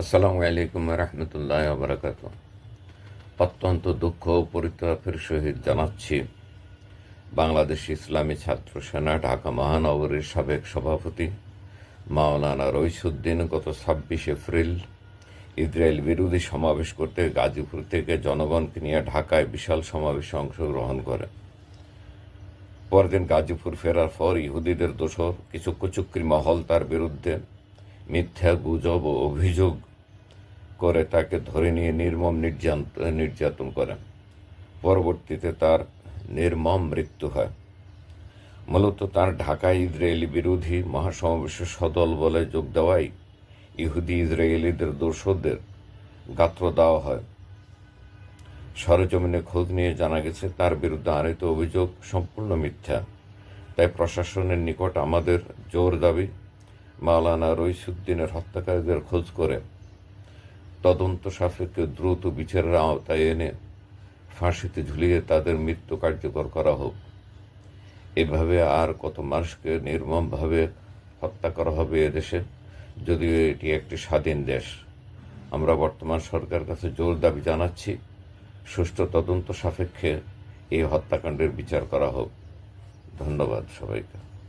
আসসালামু আলাইকুম রহমতুল্লাহ বারাকাত। অত্যন্ত দুঃখ ও পরিতাপের সহিত জানাচ্ছি, বাংলাদেশ ইসলামী ছাত্র সেনা ঢাকা মহানগরীর সাবেক সভাপতি মাওলানা রইসুদ্দিন গত ২৬ এপ্রিল ইসরায়েল বিরোধী সমাবেশ করতে গাজীপুর থেকে জনগণকে নিয়ে ঢাকায় বিশাল সমাবেশে অংশগ্রহণ করে। পরদিন গাজীপুর ফেরার পর ইহুদিদের দোসর কিছু কুচক্রী মহল তার বিরুদ্ধে মিথ্যা গুজব ও অভিযোগ করে তাকে ধরে নিয়ে নির্মম নির্যাতন করেন। পরবর্তীতে তার নির্মম মৃত্যু হয়। মূলত তার ঢাকায় ইসরায়েলি বিরোধী মহাসমাবেশে সদল বলে যোগ দেওয়াই ইহুদি ইসরায়েলিদের দোসরদের গাত্র দেওয়া হয়। সরেজমিনে খোঁজ নিয়ে জানা গেছে তার বিরুদ্ধে আনিত অভিযোগ সম্পূর্ণ মিথ্যা। তাই প্রশাসনের নিকট আমাদের জোর দাবি, মাওলানা রইসুদ্দিনের হত্যাকারীদের খোঁজ করে তদন্ত সাপেক্ষে দ্রুত বিচারের আওতায় এনে ফাঁসিতে ঝুলিয়ে তাদের মৃত্যু কার্যকর করা হোক। এভাবে আর কত মানুষকে নির্মমভাবে হত্যা করা হবে এদেশে, যদিও এটি একটি স্বাধীন দেশ। আমরা বর্তমান সরকারের কাছে জোর দাবি জানাচ্ছি, সুষ্ঠু তদন্ত সাপেক্ষে এই হত্যাকাণ্ডের বিচার করা হোক। ধন্যবাদ সবাইকে।